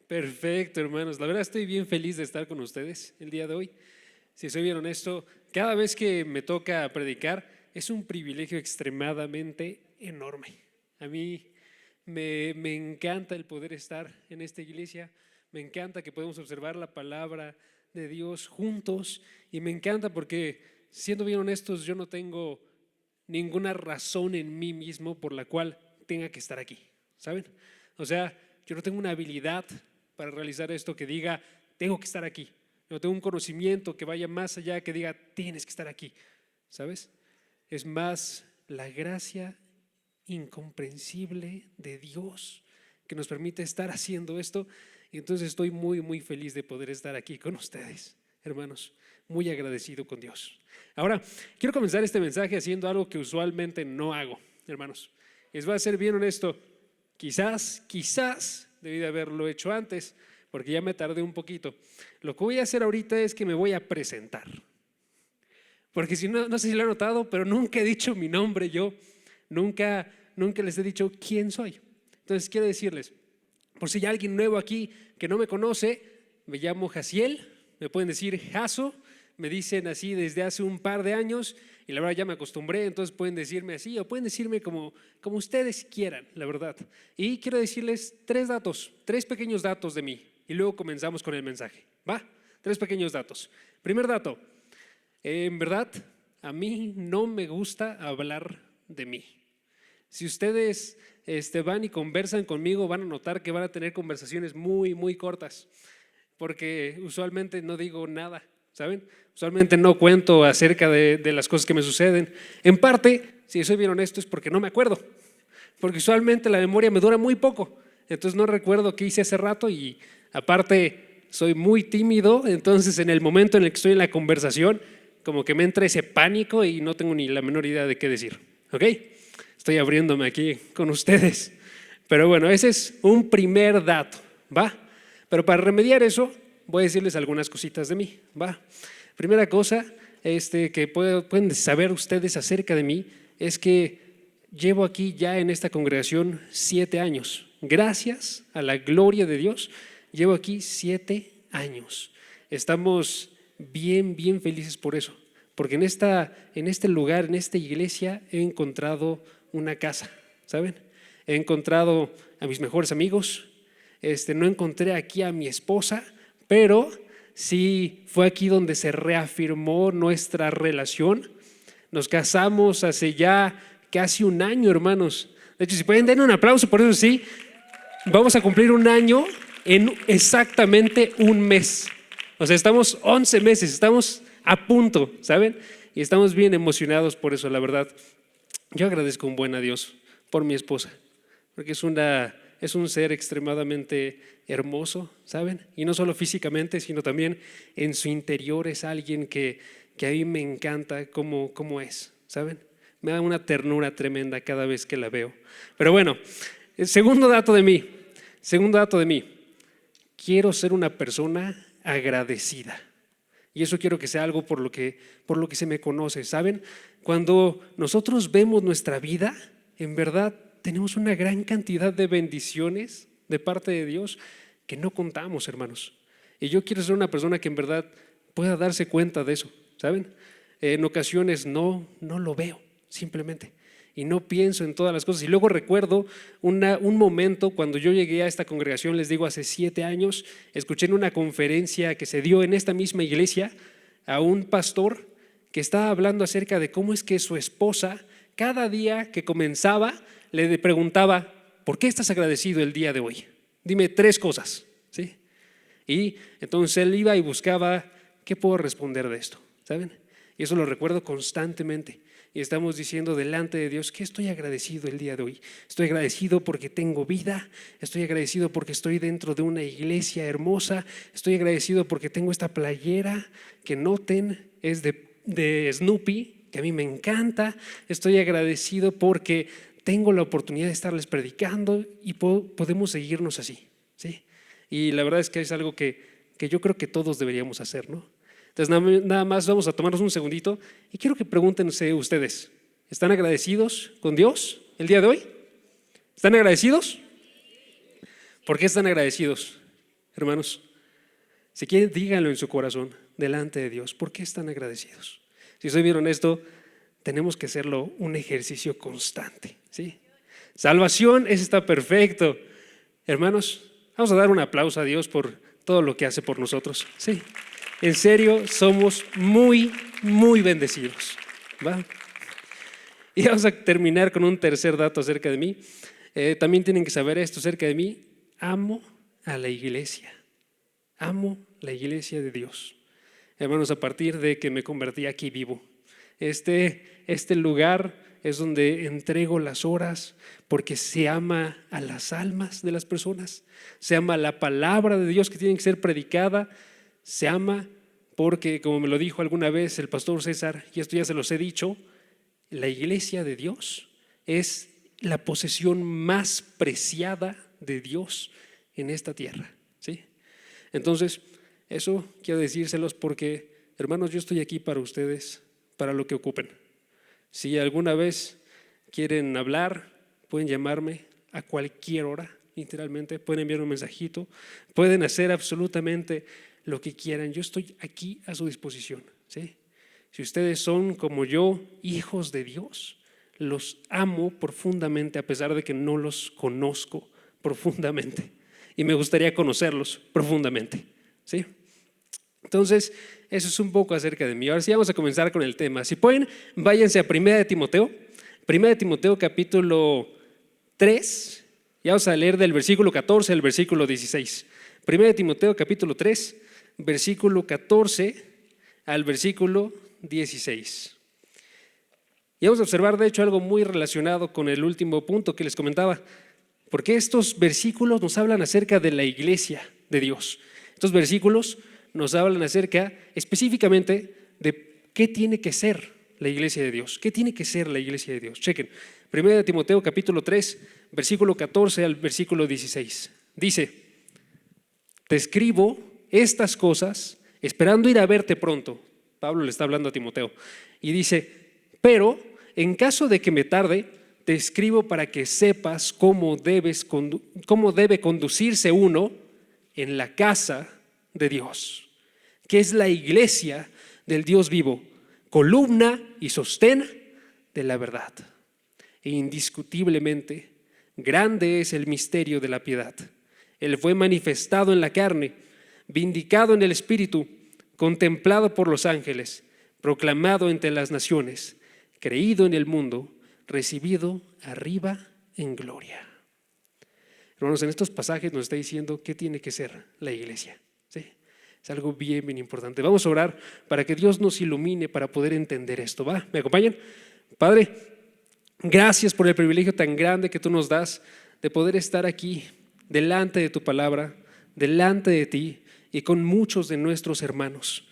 Perfecto, hermanos. La verdad estoy bien feliz de estar con ustedes el día de hoy. Si soy bien honesto, cada vez que me toca predicar es un privilegio extremadamente enorme. A mí me encanta el poder estar en esta iglesia, me encanta que podemos observar la palabra de Dios juntos y me encanta porque, siendo bien honestos, yo no tengo ninguna razón en mí mismo por la cual tenga que estar aquí, ¿saben? O sea, yo no tengo una habilidad para realizar esto que diga, tengo que estar aquí. No tengo un conocimiento que vaya más allá, que diga, tienes que estar aquí, ¿sabes? Es más la gracia incomprensible de Dios que nos permite estar haciendo esto. Y entonces estoy muy, muy feliz de poder estar aquí con ustedes, hermanos. Muy agradecido con Dios. Ahora, quiero comenzar este mensaje haciendo algo que usualmente no hago, hermanos. Les voy a ser bien honesto. Quizás debí de haberlo hecho antes, porque ya me tardé un poquito. Lo que voy a hacer ahorita es que me voy a presentar. Porque si no, no sé si lo han notado, pero nunca he dicho mi nombre yo. Nunca les he dicho quién soy. Entonces quiero decirles, por si hay alguien nuevo aquí que no me conoce, me llamo Jaciel, me pueden decir Jaso, me dicen así desde hace un par de años y la verdad ya me acostumbré, entonces pueden decirme así o pueden decirme como ustedes quieran, la verdad. Y quiero decirles tres pequeños datos de mí y luego comenzamos con el mensaje, ¿va? Tres pequeños datos. Primer dato, en verdad a mí no me gusta hablar de mí. Si ustedes van y conversan conmigo, van a notar que van a tener conversaciones muy, muy cortas, porque usualmente no digo nada, ¿saben? Usualmente no cuento acerca de las cosas que me suceden. En parte, si soy bien honesto, es porque no me acuerdo, porque usualmente la memoria me dura muy poco, entonces no recuerdo qué hice hace rato y aparte soy muy tímido, entonces en el momento en el que estoy en la conversación, como que me entra ese pánico y no tengo ni la menor idea de qué decir, ¿ok? Estoy abriéndome aquí con ustedes. Pero bueno, ese es un primer dato, ¿va? Pero para remediar eso, voy a decirles algunas cositas de mí, ¿va? Primera cosa que pueden saber ustedes acerca de mí es que llevo aquí ya en esta congregación 7 años. Gracias a la gloria de Dios, llevo aquí 7 años. Estamos bien, bien felices por eso, porque en este lugar, en esta iglesia, he encontrado una casa, ¿saben? He encontrado a mis mejores amigos, no encontré aquí a mi esposa, pero sí fue aquí donde se reafirmó nuestra relación. Nos casamos hace ya casi un año, hermanos. De hecho, si pueden den un aplauso por eso, sí, vamos a cumplir un año en exactamente un mes. O sea, estamos 11 meses, estamos a punto, ¿saben? Y estamos bien emocionados por eso, la verdad. Yo agradezco un buen a Dios por mi esposa, porque es un ser extremadamente hermoso, ¿saben? Y no solo físicamente, sino también en su interior es alguien que a mí me encanta cómo es, ¿saben? Me da una ternura tremenda cada vez que la veo. Pero bueno, el segundo dato de mí, quiero ser una persona agradecida. Y eso quiero que sea algo por lo que se me conoce, ¿saben? Cuando nosotros vemos nuestra vida, en verdad tenemos una gran cantidad de bendiciones de parte de Dios que no contamos, hermanos. Y yo quiero ser una persona que en verdad pueda darse cuenta de eso, ¿saben? En ocasiones no lo veo, simplemente. Y no pienso en todas las cosas. Y luego recuerdo un momento cuando yo llegué a esta congregación, les digo, hace 7 años, escuché en una conferencia que se dio en esta misma iglesia a un pastor que estaba hablando acerca de cómo es que su esposa, cada día que comenzaba, le preguntaba, ¿por qué estás agradecido el día de hoy? Dime 3 cosas, ¿sí? Y entonces él iba y buscaba, ¿qué puedo responder de esto? ¿Saben? Y eso lo recuerdo constantemente. Y estamos diciendo delante de Dios que estoy agradecido el día de hoy. Estoy agradecido porque tengo vida, estoy agradecido porque estoy dentro de una iglesia hermosa, estoy agradecido porque tengo esta playera que noten es de Snoopy, que a mí me encanta, estoy agradecido porque tengo la oportunidad de estarles predicando y podemos seguirnos así, ¿sí? Y la verdad es que es algo que yo creo que todos deberíamos hacer, ¿no? Entonces nada más vamos a tomarnos un segundito y quiero que pregúntense ustedes, ¿están agradecidos con Dios el día de hoy? ¿Están agradecidos? ¿Por qué están agradecidos? hermanos, si quieren, díganlo en su corazón, delante de Dios. ¿Por qué están agradecidos? Si soy bien honesto, tenemos que hacerlo un ejercicio constante, ¿sí? Salvación, eso está perfecto. Hermanos, vamos a dar un aplauso a Dios por todo lo que hace por nosotros, ¿sí? En serio, somos muy, muy bendecidos, ¿va? Y vamos a terminar con un tercer dato acerca de mí. También tienen que saber esto acerca de mí. Amo a la iglesia. Amo la iglesia de Dios. Hermanos, a partir de que me convertí aquí vivo. Este lugar es donde entrego las horas porque se ama a las almas de las personas. Se ama la palabra de Dios que tiene que ser predicada. Se ama porque, como me lo dijo alguna vez el pastor César, y esto ya se los he dicho, la iglesia de Dios es la posesión más preciada de Dios en esta tierra, ¿sí? Entonces, eso quiero decírselos porque, hermanos, yo estoy aquí para ustedes, para lo que ocupen. Si alguna vez quieren hablar, pueden llamarme a cualquier hora, literalmente, pueden enviar un mensajito, pueden hacer absolutamente lo que quieran. Yo estoy aquí a su disposición, ¿sí? Si ustedes son como yo, hijos de Dios, los amo profundamente a pesar de que no los conozco profundamente y me gustaría conocerlos profundamente, ¿sí? Entonces, eso es un poco acerca de mí. Ahora sí vamos a comenzar con el tema. Si pueden, váyanse a 1 de Timoteo. 1 de Timoteo capítulo 3. Y vamos a leer del versículo 14 al versículo 16. 1 de Timoteo capítulo 3, versículo 14 al versículo 16. Y vamos a observar, de hecho, algo muy relacionado con el último punto que les comentaba. Porque estos versículos nos hablan acerca de la iglesia de Dios. Estos versículos nos hablan acerca específicamente de qué tiene que ser la iglesia de Dios. ¿Qué tiene que ser la iglesia de Dios? Chequen, 1 de Timoteo capítulo 3, versículo 14 al versículo 16. Dice: te escribo estas cosas esperando ir a verte pronto. Pablo le está hablando a Timoteo. Y dice: pero en caso de que me tarde, te escribo para que sepas cómo debe conducirse uno en la casa de Dios, que es la iglesia del Dios vivo, columna y sostén de la verdad. E indiscutiblemente, grande es el misterio de la piedad. Él fue manifestado en la carne, vindicado en el Espíritu, contemplado por los ángeles, proclamado entre las naciones, creído en el mundo, recibido arriba en gloria. Hermanos, en estos pasajes nos está diciendo qué tiene que ser la iglesia, ¿sí? Es algo bien, bien importante. Vamos a orar para que Dios nos ilumine para poder entender esto, ¿va? ¿Me acompañan? Padre, gracias por el privilegio tan grande que tú nos das de poder estar aquí delante de tu palabra, delante de ti y con muchos de nuestros hermanos.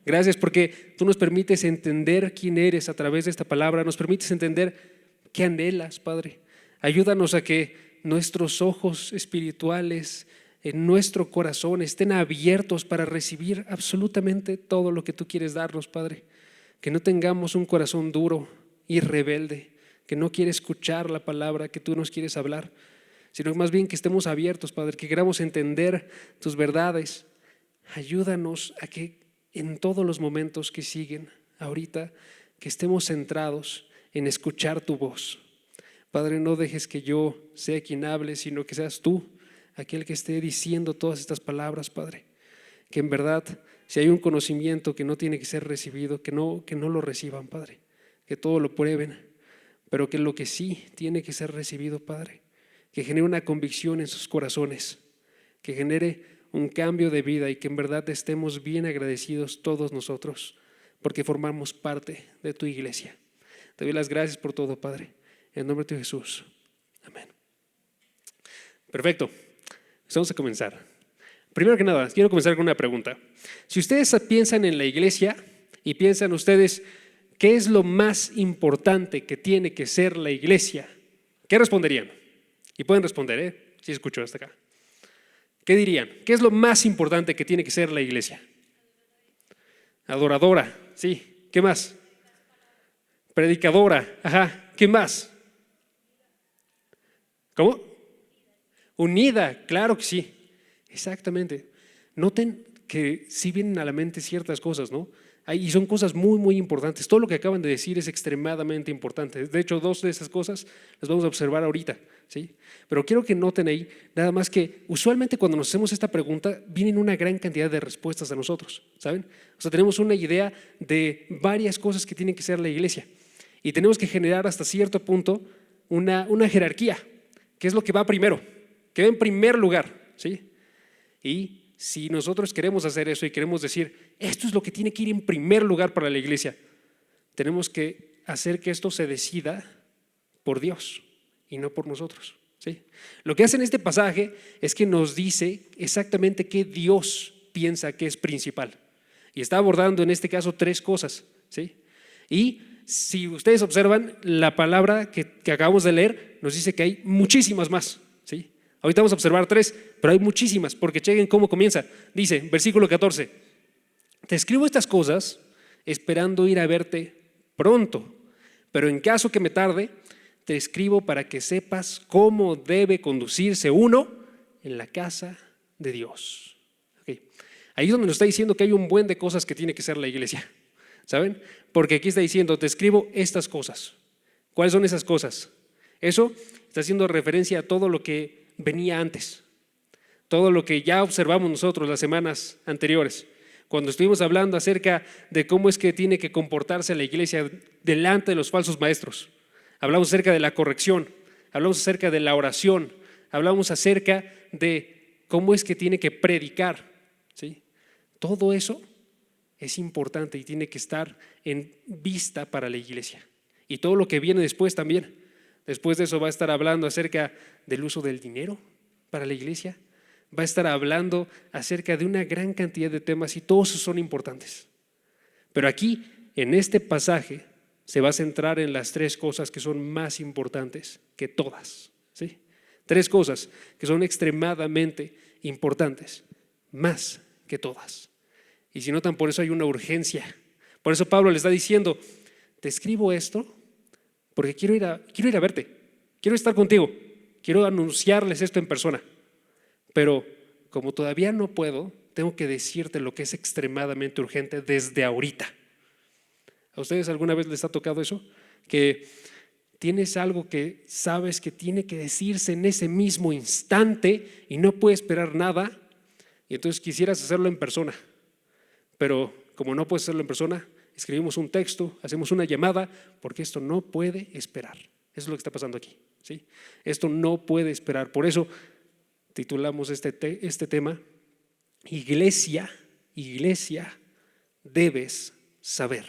Gracias porque tú nos permites entender quién eres a través de esta palabra, nos permites entender qué anhelas, Padre. Ayúdanos a que nuestros ojos espirituales en nuestro corazón estén abiertos para recibir absolutamente todo lo que tú quieres darnos, Padre. Que no tengamos un corazón duro y rebelde, que no quiere escuchar la palabra que tú nos quieres hablar, sino más bien que estemos abiertos, Padre, que queramos entender tus verdades. Ayúdanos a que en todos los momentos que siguen ahorita, que estemos centrados en escuchar tu voz. Padre, no dejes que yo sea quien hable, sino que seas tú aquel que esté diciendo todas estas palabras, Padre. Que en verdad, si hay un conocimiento que no tiene que ser recibido, que no lo reciban, Padre. Que todo lo prueben, pero que lo que sí tiene que ser recibido, Padre, que genere una convicción en sus corazones, que genere un cambio de vida y que en verdad estemos bien agradecidos todos nosotros porque formamos parte de tu iglesia. Te doy las gracias por todo, Padre. En nombre de Jesús. Amén. Perfecto. Vamos a comenzar. Primero que nada, quiero comenzar con una pregunta. Si ustedes piensan en la iglesia y piensan ustedes qué es lo más importante que tiene que ser la iglesia, ¿qué responderían? Y pueden responder, si escucho hasta acá. ¿Qué dirían? ¿Qué es lo más importante que tiene que ser la iglesia? Adoradora, sí. ¿Qué más? Predicadora, ajá. ¿Qué más? ¿Cómo? Unida, claro que sí. Exactamente. noten que sí vienen a la mente ciertas cosas, ¿no? Y son cosas muy, muy importantes. Todo lo que acaban de decir es extremadamente importante. De hecho, dos de esas cosas las vamos a observar ahorita, ¿sí? Pero quiero que noten ahí, nada más que usualmente cuando nos hacemos esta pregunta, vienen una gran cantidad de respuestas a nosotros, ¿saben? O sea, tenemos una idea de varias cosas que tiene que ser la iglesia y tenemos que generar hasta cierto punto una jerarquía, que es lo que va primero, que va en primer lugar, ¿sí? Y si nosotros queremos hacer eso y queremos decir, esto es lo que tiene que ir en primer lugar para la iglesia, tenemos que hacer que esto se decida por Dios y no por nosotros, ¿sí? Lo que hace en este pasaje es que nos dice exactamente qué Dios piensa que es principal. Y está abordando en este caso tres cosas, ¿sí? Y si ustedes observan, la palabra que acabamos de leer nos dice que hay muchísimas más, ¿sí? Ahorita vamos a observar tres, pero hay muchísimas, porque chequen cómo comienza. Dice, versículo 14, te escribo estas cosas esperando ir a verte pronto, pero en caso que me tarde, te escribo para que sepas cómo debe conducirse uno en la casa de Dios. Okay. Ahí es donde nos está diciendo que hay un buen de cosas que tiene que ser la iglesia, ¿saben? Porque aquí está diciendo, te escribo estas cosas. ¿Cuáles son esas cosas? Eso está haciendo referencia a todo lo que venía antes, todo lo que ya observamos nosotros las semanas anteriores, cuando estuvimos hablando acerca de cómo es que tiene que comportarse la iglesia delante de los falsos maestros. Hablamos acerca de la corrección, hablamos acerca de la oración, hablamos acerca de cómo es que tiene que predicar, ¿sí? Todo eso es importante y tiene que estar en vista para la iglesia. Y todo lo que viene después también. Después de eso va a estar hablando acerca del uso del dinero para la iglesia. Va a estar hablando acerca de una gran cantidad de temas y todos esos son importantes. Pero aquí, en este pasaje, se va a centrar en las tres cosas que son más importantes que todas, ¿sí? Tres cosas que son extremadamente importantes, más que todas. Y si notan, por eso hay una urgencia. Por eso Pablo le está diciendo, te escribo esto porque quiero ir a verte, quiero estar contigo, quiero anunciarles esto en persona. Pero como todavía no puedo, tengo que decirte lo que es extremadamente urgente desde ahorita. ¿A ustedes alguna vez les ha tocado eso? Que tienes algo que sabes que tiene que decirse en ese mismo instante y no puedes esperar nada, y entonces quisieras hacerlo en persona, pero como no puedes hacerlo en persona, escribimos un texto, hacemos una llamada, porque esto no puede esperar. Eso es lo que está pasando aquí, ¿sí? Esto no puede esperar. Por eso titulamos este tema, Iglesia, debes saber.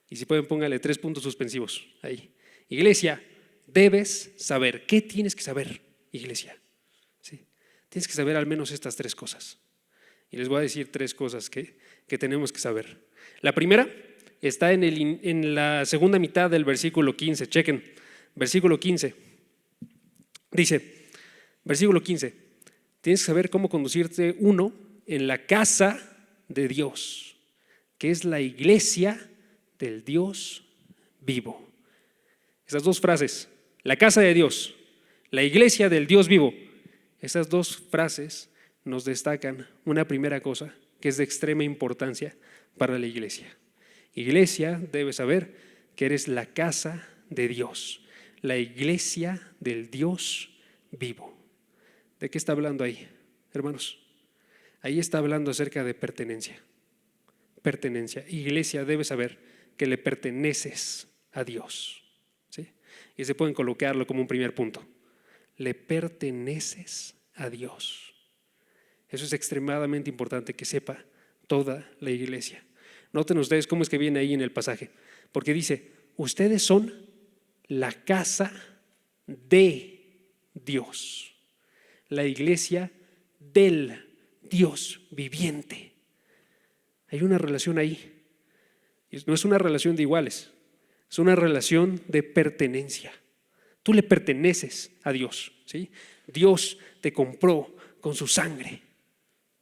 Y si pueden, póngale 3 puntos suspensivos ahí. Iglesia, debes saber. ¿Qué tienes que saber, iglesia? ¿Sí? Tienes que saber al menos estas 3 cosas. Y les voy a decir 3 cosas que tenemos que saber. La primera está en la segunda mitad del versículo 15. Chequen, versículo 15. Dice, versículo 15, tienes que saber cómo conducirte uno en la casa de Dios, que es la iglesia del Dios vivo. Esas 2 frases, la casa de Dios, la iglesia del Dios vivo, esas 2 frases nos destacan una primera cosa que es de extrema importancia para la iglesia. Iglesia, debes saber que eres la casa de Dios, la iglesia del Dios vivo. ¿De qué está hablando ahí, hermanos? Ahí está hablando acerca de pertenencia. Pertenencia. Iglesia, debes saber que le perteneces a Dios, ¿sí? Y se pueden colocarlo como un primer punto. Le perteneces a Dios. Eso es extremadamente importante que sepa toda la iglesia. Noten ustedes cómo es que viene ahí en el pasaje, porque dice, ustedes son la casa de Dios, la iglesia del Dios viviente. Hay una relación ahí. No es una relación de iguales, es una relación de pertenencia. Tú le perteneces a Dios, ¿sí? Dios te compró con su sangre,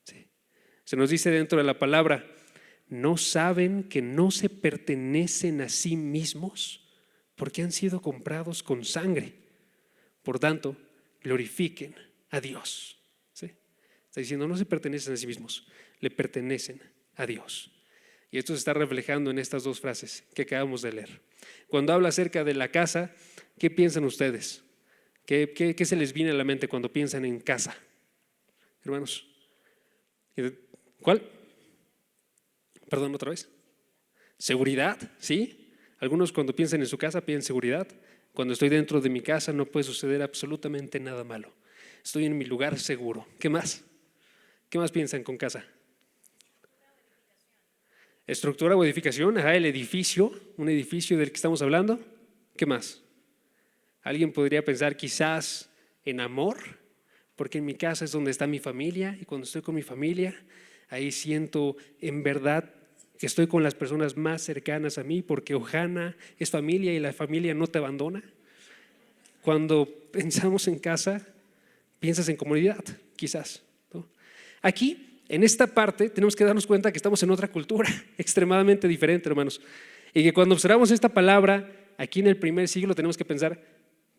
¿sí? Se nos dice dentro de la palabra, ¿no saben que no se pertenecen a sí mismos porque han sido comprados con sangre? Por tanto, glorifiquen a Dios, ¿sí? Está diciendo, no se pertenecen a sí mismos, le pertenecen a Dios. Y esto se está reflejando en estas dos frases que acabamos de leer. Cuando habla acerca de la casa, ¿qué piensan ustedes? ¿Qué se les viene a la mente cuando piensan en casa? Hermanos, ¿cuál? Perdón, otra vez. Seguridad, ¿sí? Algunos cuando piensan en su casa piensan seguridad. Cuando estoy dentro de mi casa no puede suceder absolutamente nada malo. Estoy en mi lugar seguro. ¿Qué más? ¿Qué más piensan con casa? Estructura o edificación, el edificio, un edificio del que estamos hablando. ¿Qué más? Alguien podría pensar quizás en amor, porque en mi casa es donde está mi familia y cuando estoy con mi familia, ahí siento en verdad que estoy con las personas más cercanas a mí, porque Ohana es familia y la familia no te abandona. Cuando pensamos en casa, piensas en comunidad, quizás, ¿no? Aquí, en esta parte, tenemos que darnos cuenta que estamos en otra cultura extremadamente diferente, hermanos. Y que cuando observamos esta palabra aquí en el primer siglo, tenemos que pensar,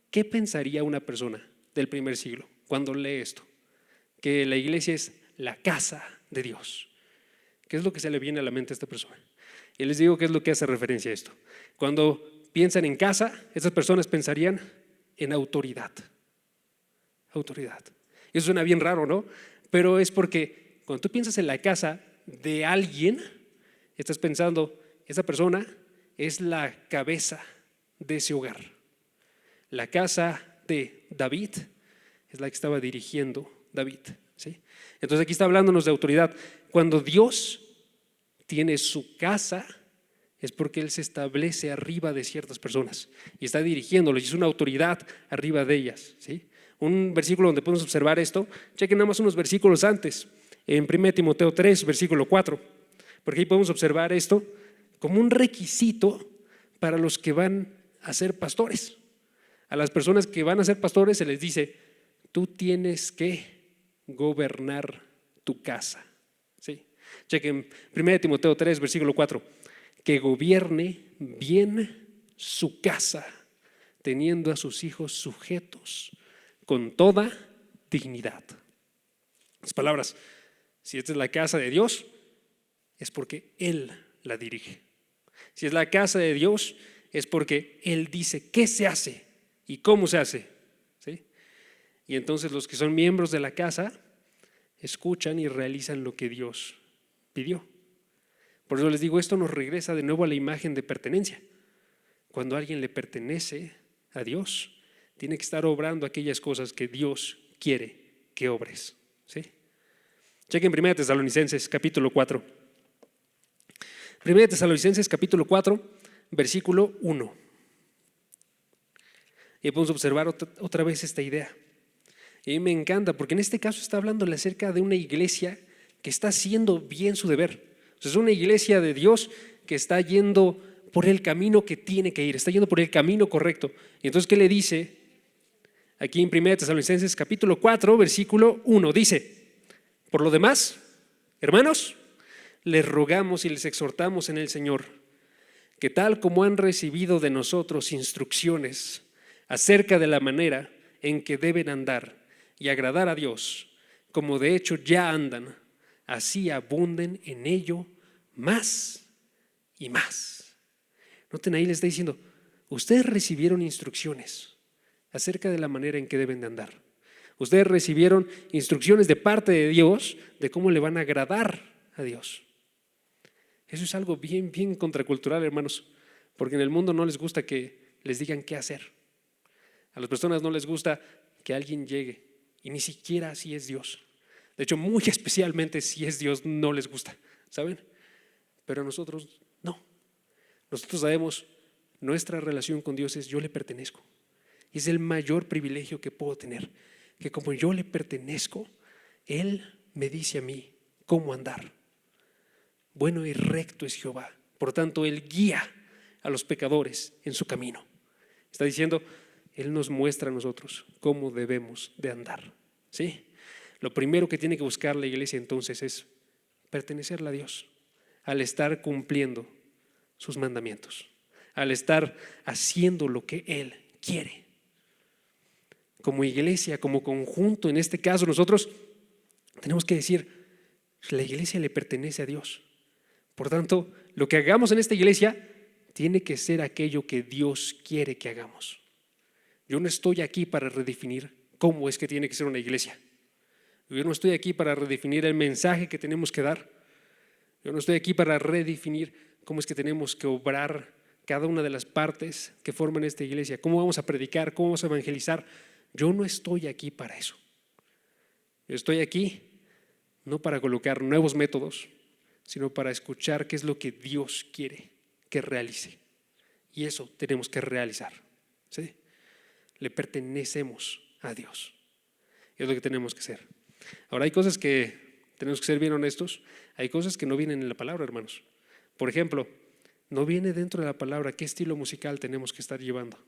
¿qué pensaría una persona del primer siglo cuando lee esto? Que la iglesia es la casa de Dios. ¿Qué es lo que se le viene a la mente a esta persona? Y les digo qué es lo que hace referencia a esto. Cuando piensan en casa, estas personas pensarían en autoridad. Autoridad. Y eso suena bien raro, ¿no? Pero es porque cuando tú piensas en la casa de alguien, estás pensando, esa persona es la cabeza de ese hogar. La casa de David es la que estaba dirigiendo David, ¿sí? Entonces aquí está hablándonos de autoridad. Cuando Dios tiene su casa, es porque Él se establece arriba de ciertas personas y está dirigiéndolos y es una autoridad arriba de ellas, ¿sí? Un versículo donde podemos observar esto, chequen nada más unos versículos antes, en 1 Timoteo 3, versículo 4, porque ahí podemos observar esto como un requisito para los que van a ser pastores. A las personas que van a ser pastores se les dice, tú tienes que gobernar tu casa, ¿sí? Chequen 1 Timoteo 3, versículo 4, que gobierne bien su casa, teniendo a sus hijos sujetos con toda dignidad. Las palabras, si esta es la casa de Dios, es porque Él la dirige. Si es la casa de Dios, es porque Él dice qué se hace y cómo se hace, ¿sí? Y entonces los que son miembros de la casa escuchan y realizan lo que Dios pidió. Por eso les digo, esto nos regresa de nuevo a la imagen de pertenencia. Cuando alguien le pertenece a Dios, tiene que estar obrando aquellas cosas que Dios quiere que obres, ¿sí? Chequen 1 Tesalonicenses capítulo 4. 1 Tesalonicenses capítulo 4, versículo 1. Y podemos observar otra vez esta idea. Y me encanta porque en este caso está hablando acerca de una iglesia que está haciendo bien su deber. O sea, es una iglesia de Dios que está yendo por el camino que tiene que ir, está yendo por el camino correcto. Y entonces, ¿qué le dice? Aquí en 1 Tesalonicenses capítulo 4, versículo 1, dice, por lo demás, hermanos, les rogamos y les exhortamos en el Señor, que tal como han recibido de nosotros instrucciones acerca de la manera en que deben andar y agradar a Dios, como de hecho ya andan, así abunden en ello más y más. Noten ahí, les está diciendo, ustedes recibieron instrucciones acerca de la manera en que deben de andar. Ustedes recibieron instrucciones de parte de Dios de cómo le van a agradar a Dios. Eso es algo bien, bien contracultural, hermanos, porque en el mundo no les gusta que les digan qué hacer. A las personas no les gusta que alguien llegue, y ni siquiera si es Dios. De hecho, muy especialmente si es Dios no les gusta, ¿saben? Pero a nosotros no. Nosotros sabemos, nuestra relación con Dios es yo le pertenezco. Y es el mayor privilegio que puedo tener, que como yo le pertenezco, Él me dice a mí cómo andar. Bueno y recto es Jehová, por tanto Él guía a los pecadores en su camino. Está diciendo, Él nos muestra a nosotros cómo debemos de andar, ¿sí? Lo primero que tiene que buscar la iglesia entonces es pertenecerle a Dios, al estar cumpliendo sus mandamientos, al estar haciendo lo que Él quiere. Como iglesia, como conjunto, en este caso nosotros Tenemos que decir, la iglesia le pertenece a Dios. Por tanto, lo que hagamos en esta iglesia tiene que ser aquello que Dios quiere que hagamos. Yo no estoy aquí para redefinir cómo es que tiene que ser una iglesia. Yo no estoy aquí para redefinir el mensaje que tenemos que dar. Yo no estoy aquí para redefinir cómo es que tenemos que obrar cada una de las partes que forman esta iglesia, cómo vamos a predicar, cómo vamos a evangelizar. Yo no estoy aquí para eso. Yo estoy aquí no para colocar nuevos métodos, sino para escuchar qué es lo que Dios quiere que realice. Y eso tenemos que realizar, ¿sí? Le pertenecemos a Dios. Es lo que tenemos que hacer. Ahora hay cosas que tenemos que ser bien honestos. Hay cosas que no vienen en la palabra, hermanos. Por ejemplo, no viene dentro de la palabra qué estilo musical tenemos que estar llevando,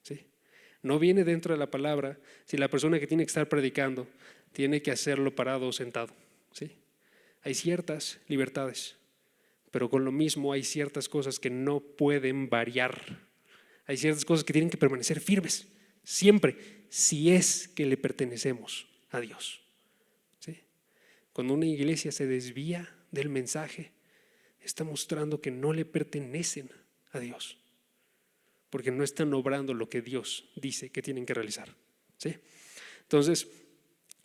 ¿sí? No viene dentro de la palabra si la persona que tiene que estar predicando tiene que hacerlo parado o sentado, ¿sí? Hay ciertas libertades, pero con lo mismo hay ciertas cosas que no pueden variar. Hay ciertas cosas que tienen que permanecer firmes siempre, si es que le pertenecemos a Dios, ¿sí? Cuando una iglesia se desvía del mensaje, está mostrando que no le pertenecen a Dios, porque no están obrando lo que Dios dice que tienen que realizar, ¿sí? Entonces,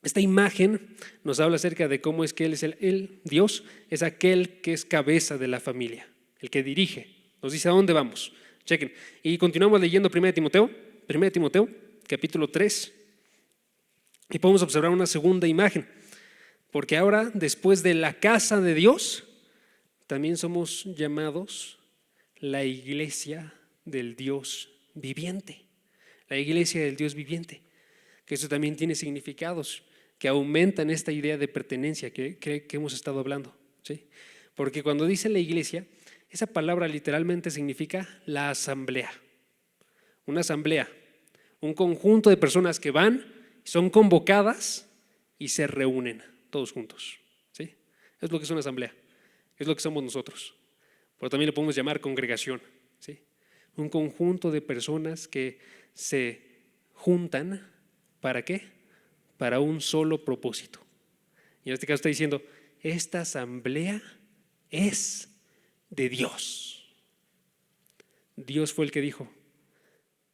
esta imagen nos habla acerca de cómo es que Él es Dios es aquel que es cabeza de la familia, el que dirige, nos dice a dónde vamos. Chequen, y continuamos leyendo 1 Timoteo, capítulo 3, y podemos observar una segunda imagen, porque ahora, después de la casa de Dios, también somos llamados la iglesia del Dios viviente. La iglesia del Dios viviente, que eso también tiene significados que aumentan esta idea de pertenencia que hemos estado hablando, ¿sí? Porque cuando dice la iglesia, esa palabra literalmente significa la asamblea. Una asamblea, un conjunto de personas que van, son convocadas y se reúnen todos juntos, ¿sí? Es lo que es una asamblea. Es lo que somos nosotros, pero también le podemos llamar congregación, ¿sí? Un conjunto de personas que se juntan, ¿para qué? Para un solo propósito. Y en este caso está diciendo, esta asamblea es de Dios. Dios fue el que dijo,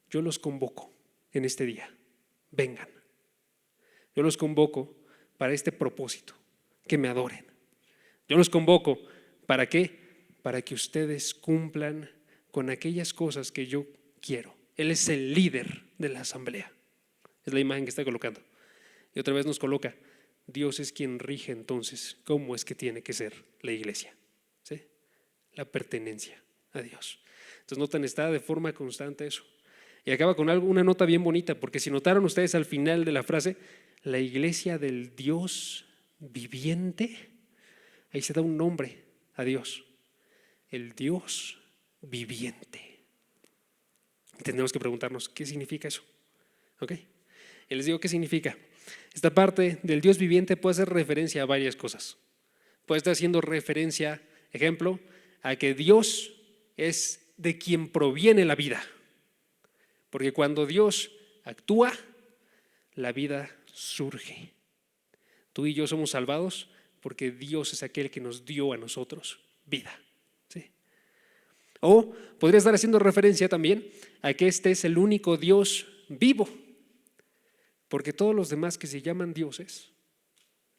yo los convoco en este día, vengan. Yo los convoco para este propósito, que me adoren. Yo los convoco, ¿para qué? Para que ustedes cumplan con aquellas cosas que yo quiero. Él es el líder de la asamblea. Es la imagen que está colocando. Y otra vez nos coloca, Dios es quien rige entonces cómo es que tiene que ser la iglesia, ¿sí? La pertenencia a Dios. Entonces notan, está de forma constante eso. Y acaba con una nota bien bonita, porque si notaron ustedes al final de la frase, la iglesia del Dios viviente, ahí se da un nombre a Dios, el Dios viviente. Tenemos que preguntarnos, ¿qué significa eso? ¿Ok? Y les digo, ¿qué significa? Esta parte del Dios viviente puede hacer referencia a varias cosas. Puede estar haciendo referencia, ejemplo, a que Dios es de quien proviene la vida. Porque cuando Dios actúa, la vida surge. Tú y yo somos salvados porque Dios es aquel que nos dio a nosotros vida, ¿sí? O podría estar haciendo referencia también a que este es el único Dios vivo, porque todos los demás que se llaman dioses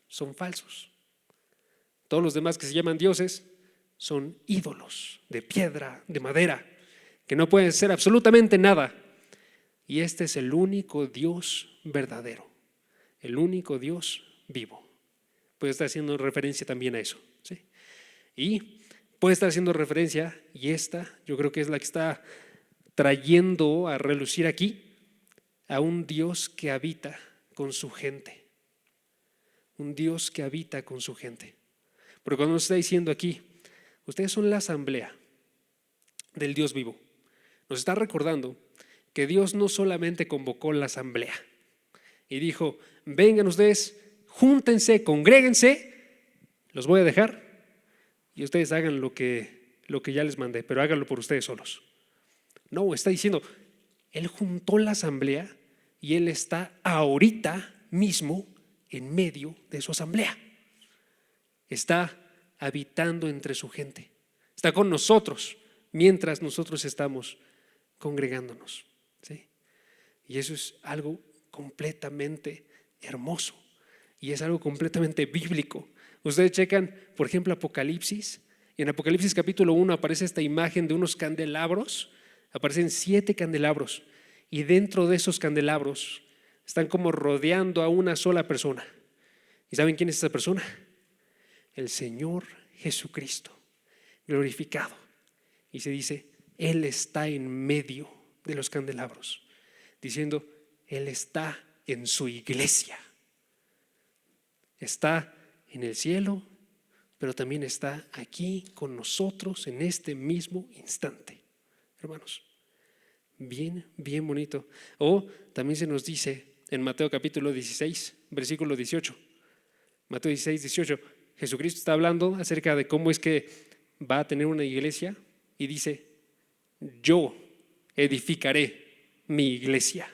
son falsos. Todos los demás que se llaman dioses son ídolos de piedra, de madera, que no pueden ser absolutamente nada. Y este es el único Dios verdadero, el único Dios vivo. Puede estar haciendo referencia también a eso, ¿sí? Y puede estar haciendo referencia, y esta yo creo que es la que está trayendo a relucir aquí, a un Dios que habita con su gente. Un Dios que habita con su gente. Porque cuando nos está diciendo aquí, ustedes son la asamblea del Dios vivo, nos está recordando que Dios no solamente convocó la asamblea y dijo, vengan ustedes, júntense, congréguense, los voy a dejar y ustedes hagan lo que ya les mandé, pero háganlo por ustedes solos. No, está diciendo, Él juntó la asamblea y Él está ahorita mismo en medio de su asamblea. Está habitando entre su gente. Está con nosotros mientras nosotros estamos congregándonos, ¿sí? Y eso es algo completamente hermoso y es algo completamente bíblico. Ustedes checan, por ejemplo, Apocalipsis, y en Apocalipsis capítulo 1 aparece esta imagen de unos candelabros, aparecen 7 candelabros, y dentro de esos candelabros están como rodeando a una sola persona. ¿Y saben quién es esa persona? El Señor Jesucristo, glorificado. Y se dice, Él está en medio de los candelabros, diciendo, Él está en su iglesia. Está en el cielo, pero también está aquí con nosotros en este mismo instante. Hermanos, bien, bien bonito. O también se nos dice en Mateo capítulo 16, versículo 18. Mateo 16, 18. Jesucristo está hablando acerca de cómo es que va a tener una iglesia y dice, yo edificaré mi iglesia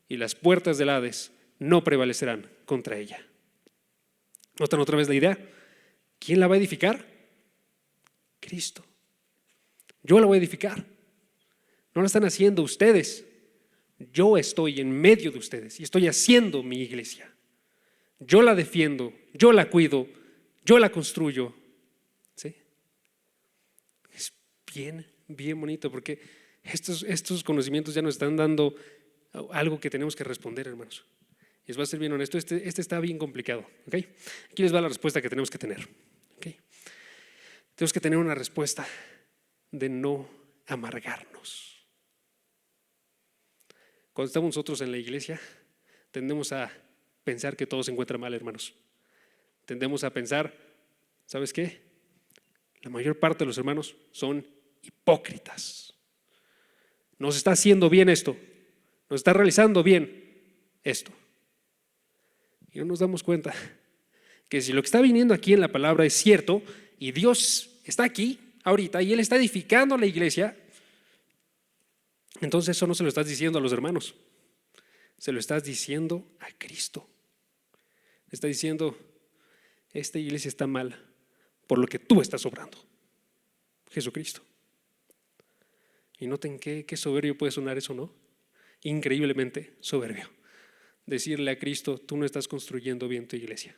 y las puertas del Hades no prevalecerán contra ella. ¿Notan otra vez la idea? ¿Quién la va a edificar? Cristo. Yo la voy a edificar. No la están haciendo ustedes. Yo estoy en medio de ustedes y estoy haciendo mi iglesia. Yo la defiendo, yo la cuido, yo la construyo. ¿Sí? Es bien, bien bonito porque estos conocimientos ya nos están dando algo que tenemos que responder, hermanos. Les voy a ser bien honesto, este está bien complicado, ¿okay? Aquí les va la respuesta que tenemos que tener, ¿okay? Tenemos que tener una respuesta de no amargarnos. Cuando estamos nosotros en la iglesia, tendemos a pensar que todo se encuentra mal, hermanos. Tendemos a pensar, ¿sabes qué? La mayor parte de los hermanos son hipócritas. Nos está haciendo bien esto, nos está realizando bien esto. Y no nos damos cuenta que si lo que está viniendo aquí en la palabra es cierto y Dios está aquí ahorita y Él está edificando la iglesia, entonces eso no se lo estás diciendo a los hermanos, se lo estás diciendo a Cristo. Está diciendo, esta iglesia está mal por lo que tú estás obrando, Jesucristo. Y noten qué soberbio puede sonar eso, ¿no? Increíblemente soberbio. Decirle a Cristo, tú no estás construyendo bien tu iglesia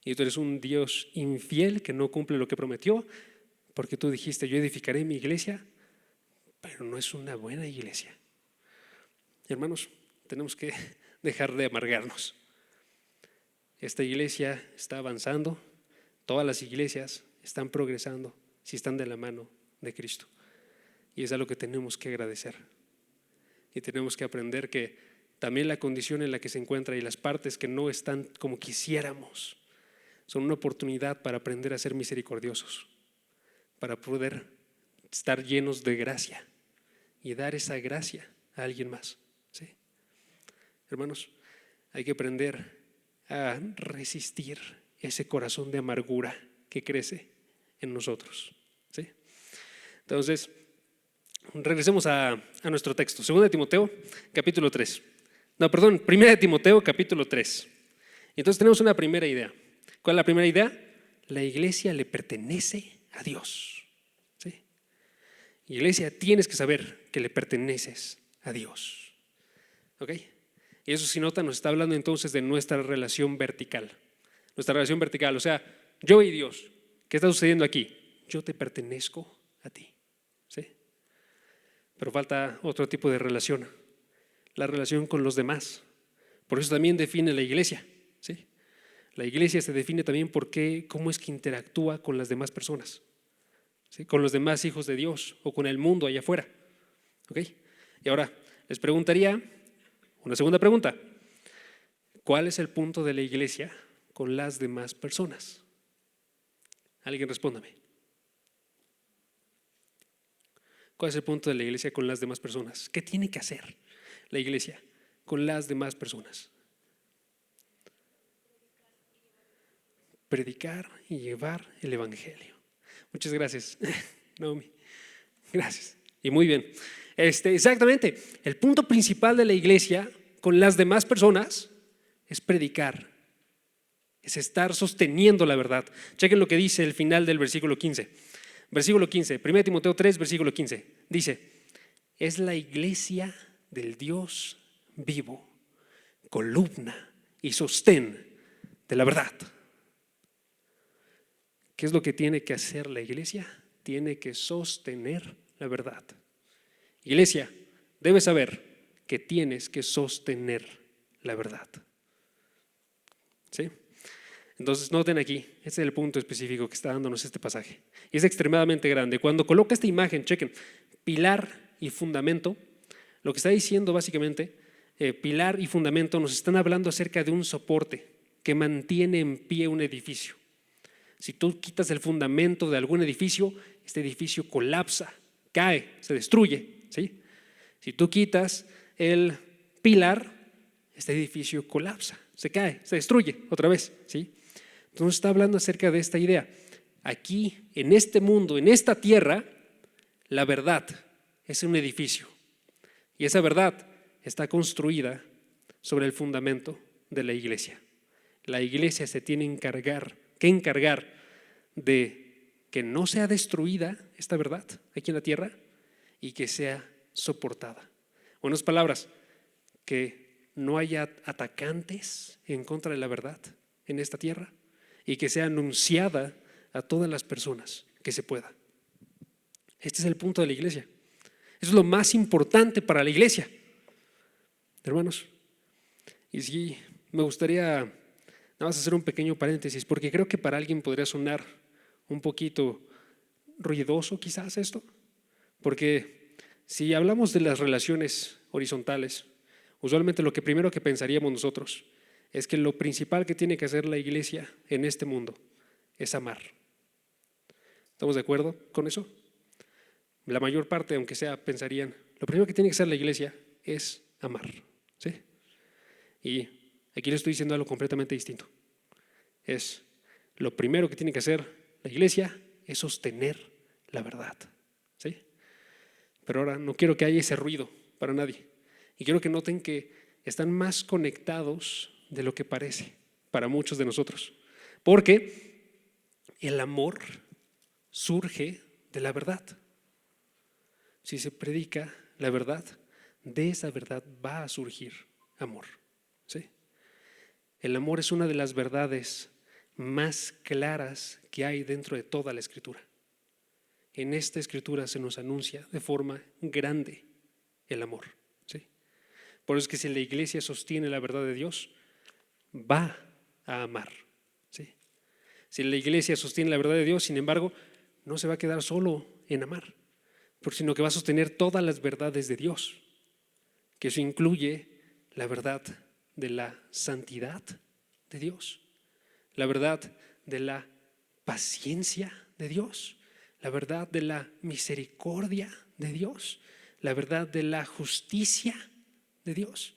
y tú eres un Dios infiel que no cumple lo que prometió, porque tú dijiste, yo edificaré mi iglesia, pero no es una buena iglesia. Hermanos, tenemos que dejar de amargarnos. Esta iglesia está avanzando, todas las iglesias están progresando si están de la mano de Cristo, y es algo que tenemos que agradecer y tenemos que aprender que también la condición en la que se encuentra y las partes que no están como quisiéramos son una oportunidad para aprender a ser misericordiosos, para poder estar llenos de gracia y dar esa gracia a alguien más, ¿sí? Hermanos, hay que aprender a resistir ese corazón de amargura que crece en nosotros, ¿sí? Entonces, regresemos a nuestro texto, 2 Timoteo capítulo 3. No, perdón, 1 Timoteo capítulo 3. Entonces tenemos una primera idea. ¿Cuál es la primera idea? La iglesia le pertenece a Dios, ¿sí? Iglesia, tienes que saber que le perteneces a Dios, ¿ok? Y eso, si notan, nos está hablando entonces de nuestra relación vertical. Nuestra relación vertical, o sea, yo y Dios. ¿Qué está sucediendo aquí? Yo te pertenezco a ti, ¿sí? Pero falta otro tipo de relación, la relación con los demás. Por eso también define la iglesia, ¿sí? La iglesia se define también por cómo es que interactúa con las demás personas, ¿sí? Con los demás hijos de Dios o con el mundo allá afuera, ¿ok? Y ahora les preguntaría una segunda pregunta. ¿Cuál es el punto de la iglesia con las demás personas? Alguien respóndame. ¿Cuál es el punto de la iglesia con las demás personas? ¿Qué tiene que hacer la iglesia con las demás personas? Predicar y llevar el evangelio. Muchas gracias, Naomi. Gracias. Y muy bien. Exactamente. El punto principal de la iglesia con las demás personas es predicar, es estar sosteniendo la verdad. Chequen lo que dice el final del versículo 15. Versículo 15, 1 Timoteo 3, versículo 15. Dice, es la iglesia del Dios vivo, columna y sostén de la verdad. ¿Qué es lo que tiene que hacer la iglesia? Tiene que sostener la verdad. Iglesia, debes saber que tienes que sostener la verdad. ¿Sí? Entonces noten aquí, este es el punto específico que está dándonos este pasaje. Y es extremadamente grande. Cuando coloca esta imagen, chequen, pilar y fundamento, lo que está diciendo básicamente, pilar y fundamento nos están hablando acerca de un soporte que mantiene en pie un edificio. Si tú quitas el fundamento de algún edificio, este edificio colapsa, cae, se destruye, ¿sí? Si tú quitas el pilar, este edificio colapsa, se cae, se destruye otra vez, ¿sí? Entonces está hablando acerca de esta idea. Aquí, en este mundo, en esta tierra, la verdad es un edificio. Y esa verdad está construida sobre el fundamento de la iglesia. La iglesia se tiene que encargar de que no sea destruida esta verdad aquí en la tierra y que sea soportada. En unas palabras, que no haya atacantes en contra de la verdad en esta tierra y que sea anunciada a todas las personas que se pueda. Este es el punto de la iglesia. Eso es lo más importante para la iglesia, hermanos. Y sí, me gustaría nada más hacer un pequeño paréntesis, porque creo que para alguien podría sonar un poquito ruidoso quizás esto, porque si hablamos de las relaciones horizontales, usualmente lo que primero que pensaríamos nosotros es que lo principal que tiene que hacer la iglesia en este mundo es amar. ¿Estamos de acuerdo con eso? La mayor parte, aunque sea, pensarían, lo primero que tiene que hacer la iglesia es amar, ¿sí? Y aquí les estoy diciendo algo completamente distinto. Lo primero que tiene que hacer la iglesia es sostener la verdad, ¿sí? Pero ahora no quiero que haya ese ruido para nadie. Y quiero que noten que están más conectados de lo que parece para muchos de nosotros. Porque el amor surge de la verdad. Si se predica la verdad, de esa verdad va a surgir amor, ¿sí? El amor es una de las verdades más claras que hay dentro de toda la Escritura. En esta Escritura se nos anuncia de forma grande el amor, ¿sí? Por eso es que si la iglesia sostiene la verdad de Dios, va a amar, ¿sí? Si la iglesia sostiene la verdad de Dios, sin embargo, no se va a quedar solo en amar, sino que va a sostener todas las verdades de Dios, que eso incluye la verdad de la santidad de Dios, la verdad de la paciencia de Dios, la verdad de la misericordia de Dios, la verdad de la justicia de Dios.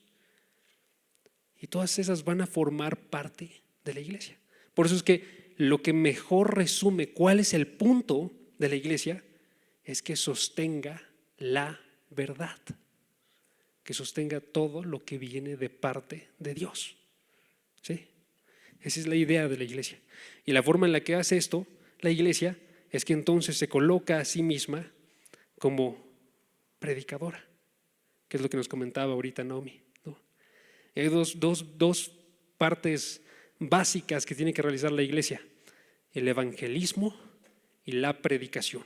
Y todas esas van a formar parte de la iglesia. Por eso es que lo que mejor resume cuál es el punto de la iglesia es que sostenga la verdad, que sostenga todo lo que viene de parte de Dios, ¿sí? Esa es la idea de la iglesia. Y la forma en la que hace esto la iglesia es que entonces se coloca a sí misma como predicadora, que es lo que nos comentaba ahorita Naomi, ¿no? Hay dos partes básicas que tiene que realizar la iglesia: el evangelismo y la predicación.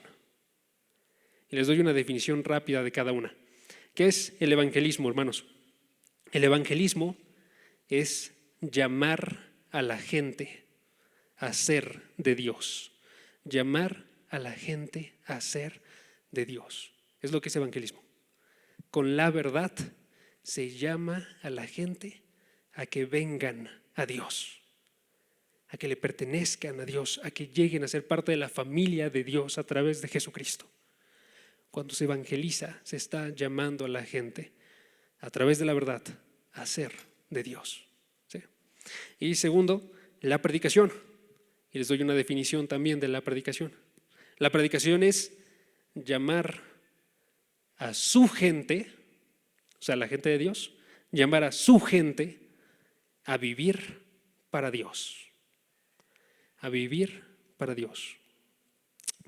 Y les doy una definición rápida de cada una. ¿Qué es el evangelismo, hermanos? El evangelismo es llamar a la gente a ser de Dios. Llamar a la gente a ser de Dios. Es lo que es evangelismo. Con la verdad se llama a la gente a que vengan a Dios, a que le pertenezcan a Dios, a que lleguen a ser parte de la familia de Dios a través de Jesucristo. Cuando se evangeliza, se está llamando a la gente a través de la verdad a ser de Dios, ¿sí? Y segundo, la predicación. Y les doy una definición también de la predicación. La predicación es llamar a su gente, o sea, la gente de Dios, llamar a su gente a vivir para Dios. A vivir para Dios.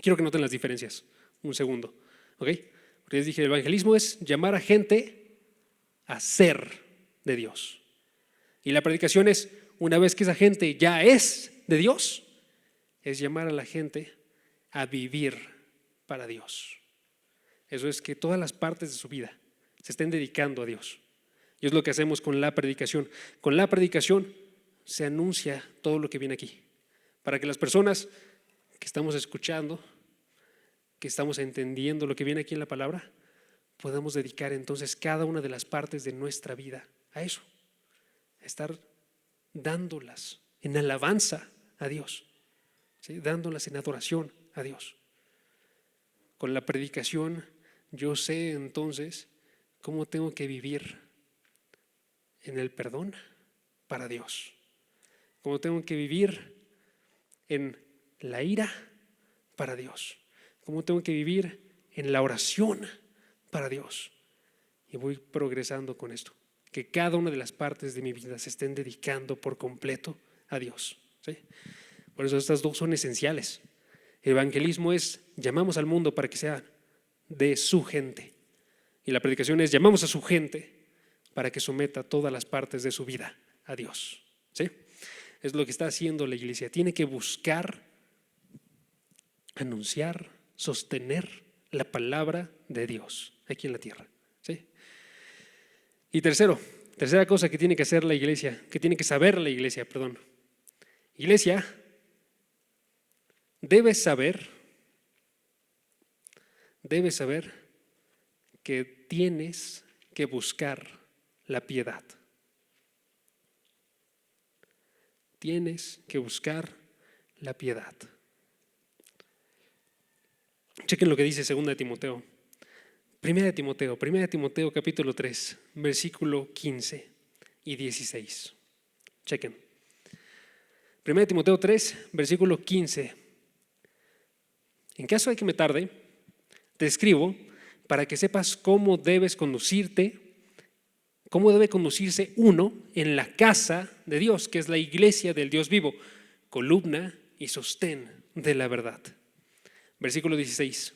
Quiero que noten las diferencias. Un segundo. ¿Ok? Porque les dije, el evangelismo es llamar a gente a ser de Dios. Y la predicación es, una vez que esa gente ya es de Dios, es llamar a la gente a vivir para Dios. Eso es que todas las partes de su vida se estén dedicando a Dios. Y es lo que hacemos con la predicación. Con la predicación se anuncia todo lo que viene aquí, para que las personas que estamos escuchando, que estamos entendiendo lo que viene aquí en la palabra, podamos dedicar entonces cada una de las partes de nuestra vida a eso, a estar dándolas en alabanza a Dios, ¿sí? Dándolas en adoración a Dios. Con la predicación yo sé entonces cómo tengo que vivir en el perdón para Dios, cómo tengo que vivir en la ira para Dios, cómo tengo que vivir en la oración para Dios. Y voy progresando con esto, que cada una de las partes de mi vida se estén dedicando por completo a Dios, ¿sí? Por eso estas dos son esenciales. El evangelismo es, llamamos al mundo para que sea de su gente. Y la predicación es, llamamos a su gente para que someta todas las partes de su vida a Dios, ¿sí? Es lo que está haciendo la iglesia. Tiene que buscar, anunciar, sostener la palabra de Dios aquí en la tierra, ¿sí? Y tercera cosa que tiene que hacer la iglesia, que tiene que saber la iglesia, Iglesia debe saber que tienes que buscar la piedad. Tienes que buscar la piedad. Chequen lo que dice 2 de Timoteo. 1 de Timoteo capítulo 3, versículo 15 y 16. Chequen. 1 de Timoteo 3, versículo 15. En caso de que me tarde, te escribo para que sepas cómo debes conducirte, cómo debe conducirse uno en la casa de Dios, que es la iglesia del Dios vivo, columna y sostén de la verdad. Versículo 16.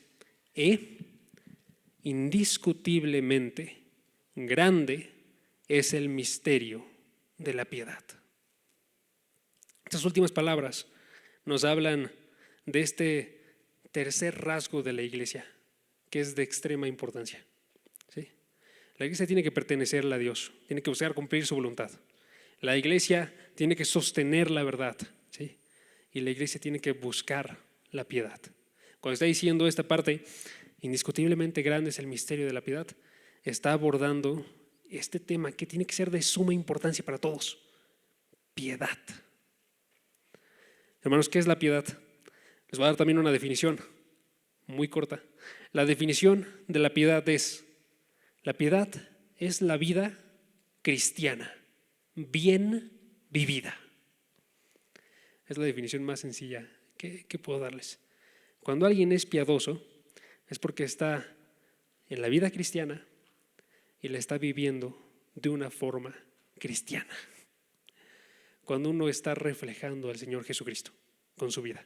Indiscutiblemente grande es el misterio de la piedad. Estas últimas palabras nos hablan de este tercer rasgo de la iglesia, que es de extrema importancia, ¿sí? La iglesia tiene que pertenecerle a Dios, tiene que buscar cumplir su voluntad. La iglesia tiene que sostener la verdad, ¿sí? Y la iglesia tiene que buscar la piedad. Cuando está diciendo esta parte, indiscutiblemente grande es el misterio de la piedad, está abordando este tema que tiene que ser de suma importancia para todos: piedad. Hermanos, ¿qué es la piedad? Les voy a dar también una definición muy corta. La definición de la piedad es: la piedad es la vida cristiana, bien vivida. Es la definición más sencilla que puedo darles. Cuando alguien es piadoso, es porque está en la vida cristiana y la está viviendo de una forma cristiana. Cuando uno está reflejando al Señor Jesucristo con su vida.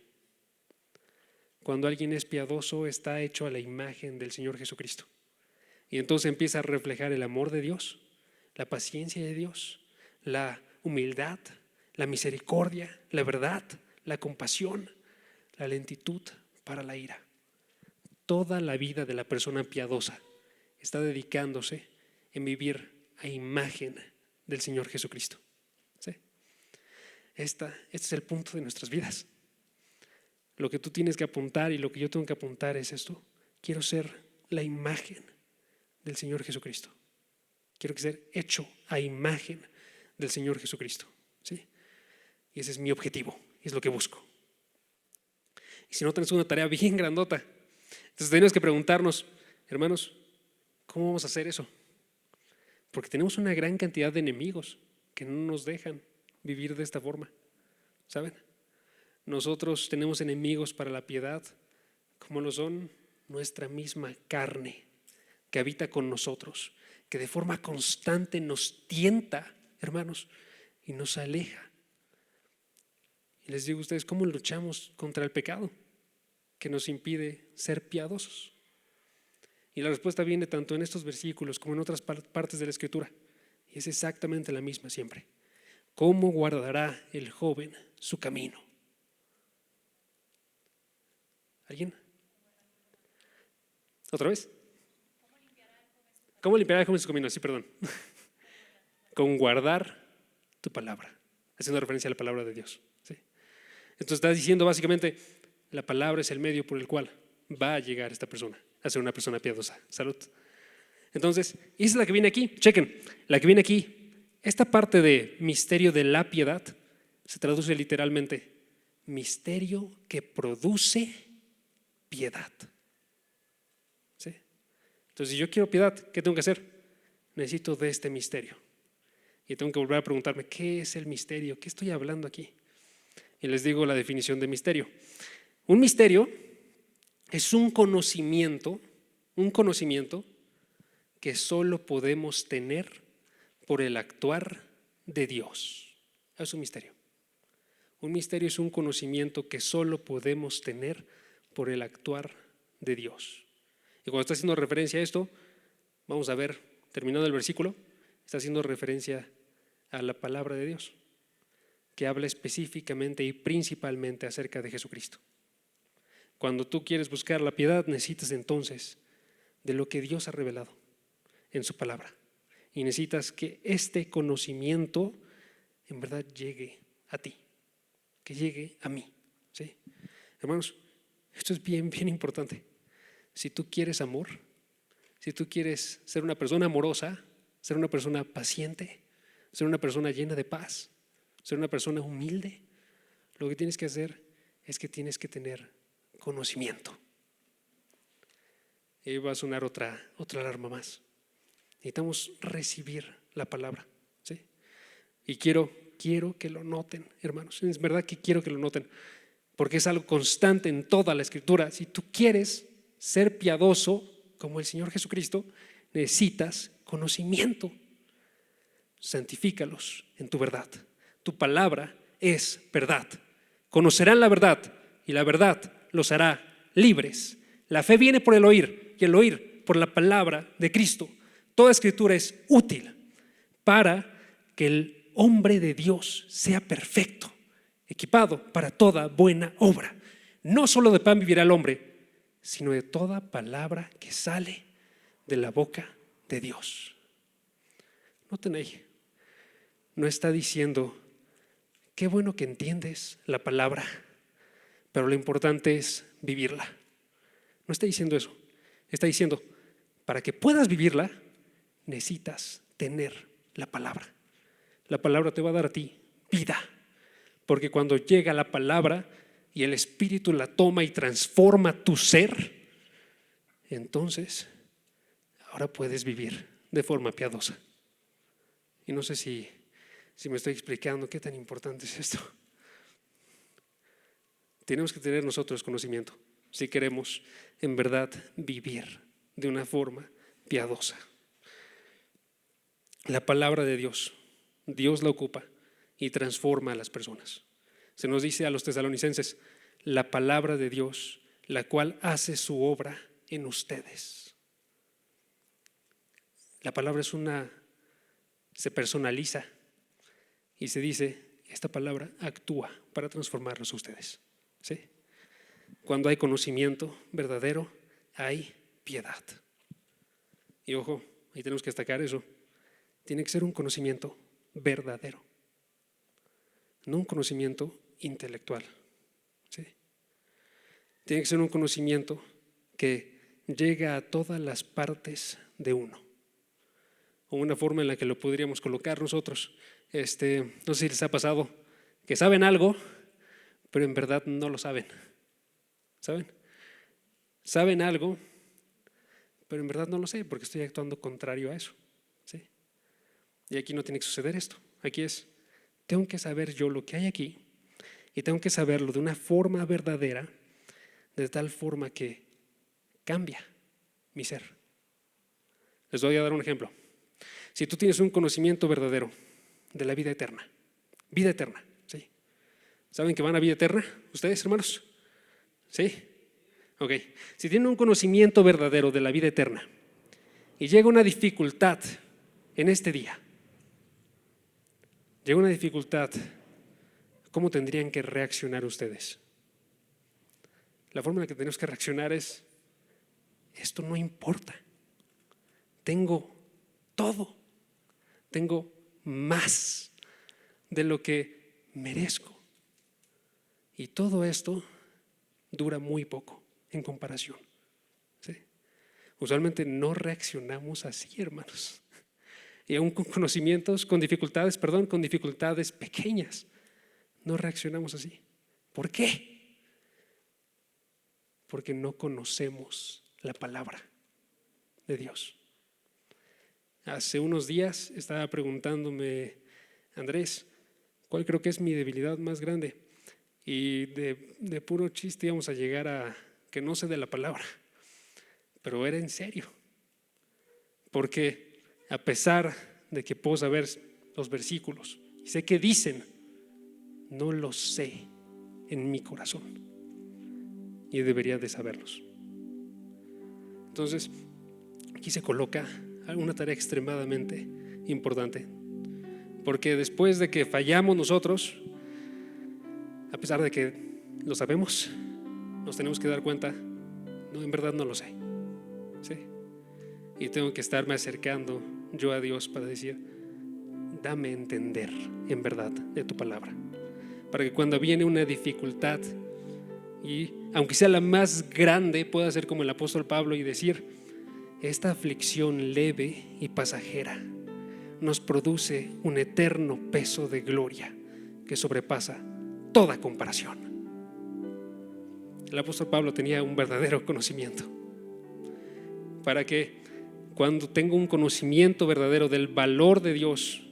Cuando alguien es piadoso, está hecho a la imagen del Señor Jesucristo. Y entonces empieza a reflejar el amor de Dios, la paciencia de Dios, la humildad, la misericordia, la verdad, la compasión, la lentitud para la ira. Toda la vida de la persona piadosa está dedicándose en vivir a imagen del Señor Jesucristo, ¿sí? Este es el punto de nuestras vidas. Lo que tú tienes que apuntar y lo que yo tengo que apuntar es esto: quiero ser la imagen del Señor Jesucristo. Quiero ser hecho a imagen del Señor Jesucristo, ¿sí? Y ese es mi objetivo, es lo que busco. Y si no, tenemos una tarea bien grandota. Entonces tenemos que preguntarnos, hermanos, ¿cómo vamos a hacer eso? Porque tenemos una gran cantidad de enemigos que no nos dejan vivir de esta forma, ¿saben? Nosotros tenemos enemigos para la piedad, como lo son nuestra misma carne que habita con nosotros, que de forma constante nos tienta, hermanos, y nos aleja. Y les digo a ustedes, ¿cómo luchamos contra el pecado que nos impide ser piadosos? Y la respuesta viene tanto en estos versículos como en otras partes de la Escritura. Y es exactamente la misma siempre. ¿Cómo guardará el joven su camino? ¿Alguien? ¿Otra vez? ¿Cómo limpiará el joven su camino? Sí, perdón. Con guardar tu palabra, haciendo referencia a la palabra de Dios. ¿Sí? Entonces está diciendo básicamente, la palabra es el medio por el cual va a llegar esta persona a ser una persona piadosa. Salud. Entonces, esa es la que viene aquí. Chequen, la que viene aquí. Esta parte de misterio de la piedad se traduce literalmente misterio que produce piedad. ¿Sí? Entonces, si yo quiero piedad, ¿qué tengo que hacer? Necesito de este misterio. Y tengo que volver a preguntarme, ¿qué es el misterio? ¿Qué estoy hablando aquí? Y les digo la definición de misterio. Un misterio es un conocimiento que solo podemos tener por el actuar de Dios. Es un misterio. Un misterio es un conocimiento que solo podemos tener por el actuar de Dios. Y cuando está haciendo referencia a esto, vamos a ver, terminando el versículo, está haciendo referencia a la palabra de Dios, que habla específicamente y principalmente acerca de Jesucristo. Cuando tú quieres buscar la piedad, necesitas entonces de lo que Dios ha revelado en su palabra. Y necesitas que este conocimiento en verdad llegue a ti, que llegue a mí. ¿Sí? Hermanos, esto es bien, bien importante. Si tú quieres amor, si tú quieres ser una persona amorosa, ser una persona paciente, ser una persona llena de paz, ser una persona humilde, lo que tienes que hacer es que tienes que tener conocimiento. Y va a sonar otra alarma más. Necesitamos recibir la palabra, ¿sí? Y quiero que lo noten, hermanos. Es verdad que quiero que lo noten, porque es algo constante en toda la Escritura. Si tú quieres ser piadoso como el Señor Jesucristo, necesitas conocimiento. Santifícalos en tu verdad. Tu palabra es verdad. Conocerán la verdad y la verdad los hará libres. La fe viene por el oír y el oír por la palabra de Cristo. Toda Escritura es útil para que el hombre de Dios sea perfecto, equipado para toda buena obra. No solo de pan vivirá el hombre, sino de toda palabra que sale de la boca de Dios. Noten ahí, no está diciendo, qué bueno que entiendes la palabra, pero lo importante es vivirla. No está diciendo eso. Está diciendo, para que puedas vivirla, necesitas tener la palabra. La palabra te va a dar a ti vida, porque cuando llega la palabra y el Espíritu la toma y transforma tu ser, entonces ahora puedes vivir de forma piadosa. Y no sé si me estoy explicando qué tan importante es esto. Tenemos que tener nosotros conocimiento si queremos en verdad vivir de una forma piadosa. La palabra de Dios, Dios la ocupa y transforma a las personas. Se nos dice a los tesalonicenses, la palabra de Dios, la cual hace su obra en ustedes. La palabra se personaliza y se dice, esta palabra actúa para transformarlos a ustedes. ¿Sí? Cuando hay conocimiento verdadero, hay piedad. Y ojo, ahí tenemos que destacar eso. Tiene que ser un conocimiento verdadero, no un conocimiento intelectual. ¿Sí? Tiene que ser un conocimiento que llega a todas las partes de uno. O una forma en la que lo podríamos colocar nosotros. No sé si les ha pasado que saben algo, pero en verdad no lo saben. ¿Saben? Saben algo, pero en verdad no lo sé porque estoy actuando contrario a eso. ¿Sí? Y aquí no tiene que suceder esto. Aquí es, tengo que saber yo lo que hay aquí y tengo que saberlo de una forma verdadera, de tal forma que cambia mi ser. Les voy a dar un ejemplo. Si tú tienes un conocimiento verdadero de la vida eterna, Vida eterna, ¿sí? ¿Saben que van a vida eterna ustedes, hermanos? ¿Sí? Ok. Si tienen un conocimiento verdadero de la vida eterna y llega una dificultad en este día, llega una dificultad, ¿cómo tendrían que reaccionar ustedes? La forma en la que tenemos que reaccionar es: esto no importa, tengo todo, tengo más de lo que merezco, y todo esto dura muy poco en comparación, ¿sí? Usualmente no reaccionamos así, hermanos, y aún con conocimientos, con dificultades pequeñas, no reaccionamos así. ¿Por qué? Porque no conocemos la palabra de Dios. Hace unos días estaba preguntándome, Andrés, ¿cuál creo que es mi debilidad más grande? Y de puro chiste íbamos a llegar a que no sé de la palabra, pero era en serio. Porque a pesar de que puedo saber los versículos y sé que dicen, no los sé en mi corazón y debería de saberlos. Entonces, aquí se coloca una tarea extremadamente importante, porque después de que fallamos nosotros, a pesar de que lo sabemos, nos tenemos que dar cuenta, no, en verdad no lo sé, ¿sí? Y tengo que estarme acercando yo a Dios para decir, dame a entender en verdad de tu palabra, para que cuando viene una dificultad, y aunque sea la más grande, pueda ser como el apóstol Pablo y decir, esta aflicción leve y pasajera nos produce un eterno peso de gloria que sobrepasa toda comparación. El apóstol Pablo tenía un verdadero conocimiento, para que cuando tengo un conocimiento verdadero del valor de Dios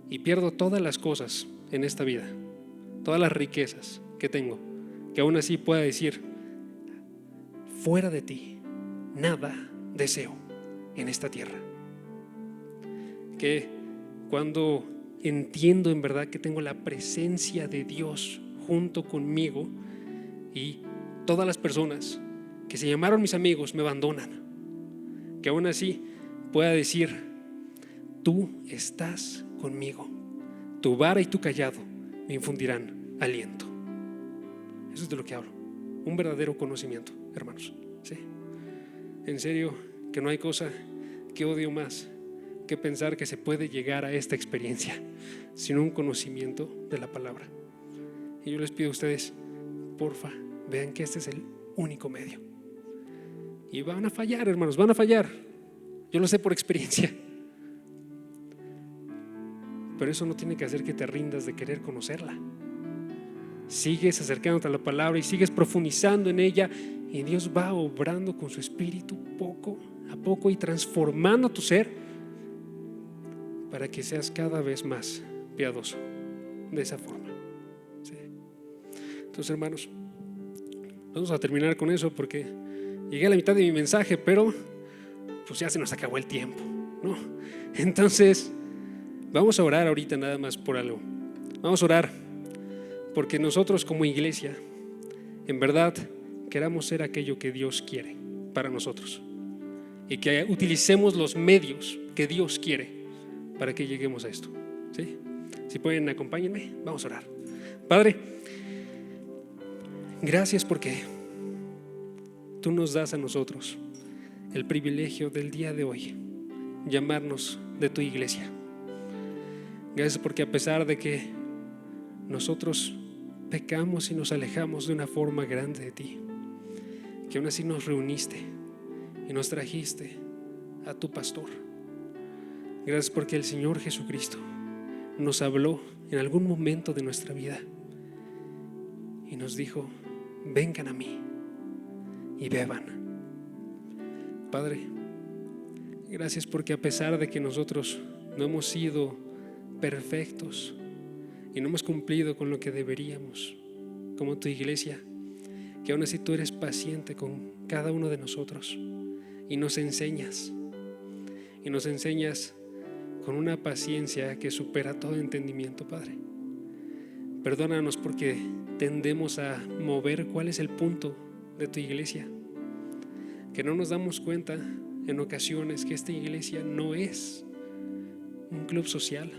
y pierdo todas las cosas en esta vida, todas las riquezas que tengo, que aún así pueda decir, fuera de ti nada deseo en esta tierra. Que cuando entiendo en verdad que tengo la presencia de Dios junto conmigo y todas las personas que se llamaron mis amigos me abandonan, que aún así pueda decir, tú estás conmigo, tu vara y tu cayado me infundirán aliento. Eso es de lo que hablo, un verdadero conocimiento, hermanos, ¿sí? En serio, que no hay cosa que odio más que pensar que se puede llegar a esta experiencia sin un conocimiento de la palabra. Y yo les pido a ustedes, porfa, vean que este es el único medio. Y van a fallar, hermanos, van a fallar. Yo lo sé por experiencia. Pero eso no tiene que hacer que te rindas de querer conocerla. Sigues acercándote a la palabra y sigues profundizando en ella, y Dios va obrando con su espíritu poco a poco y transformando tu ser para que seas cada vez más piadoso de esa forma, ¿sí? Entonces, hermanos, vamos a terminar con eso porque llegué a la mitad de mi mensaje, pero pues ya se nos acabó el tiempo, ¿no? Entonces vamos a orar ahorita nada más por algo. Vamos a orar porque nosotros como iglesia en verdad queramos ser aquello que Dios quiere para nosotros y que utilicemos los medios que Dios quiere para que lleguemos a esto, ¿sí? Si pueden, acompáñenme, vamos a orar. Padre, gracias porque tú nos das a nosotros el privilegio del día de hoy llamarnos de tu iglesia. Gracias porque a pesar de que nosotros pecamos y nos alejamos de una forma grande de ti, que aún así nos reuniste y nos trajiste a tu pastor. Gracias porque el Señor Jesucristo nos habló en algún momento de nuestra vida y nos dijo, vengan a mí y beban. Padre, gracias porque a pesar de que nosotros no hemos sido perfectos y no hemos cumplido con lo que deberíamos como tu iglesia, que aún así tú eres paciente con cada uno de nosotros y nos enseñas con una paciencia que supera todo entendimiento, Padre. Perdónanos porque tendemos a mover cuál es el punto de tu iglesia, que no nos damos cuenta en ocasiones que esta iglesia no es un club social,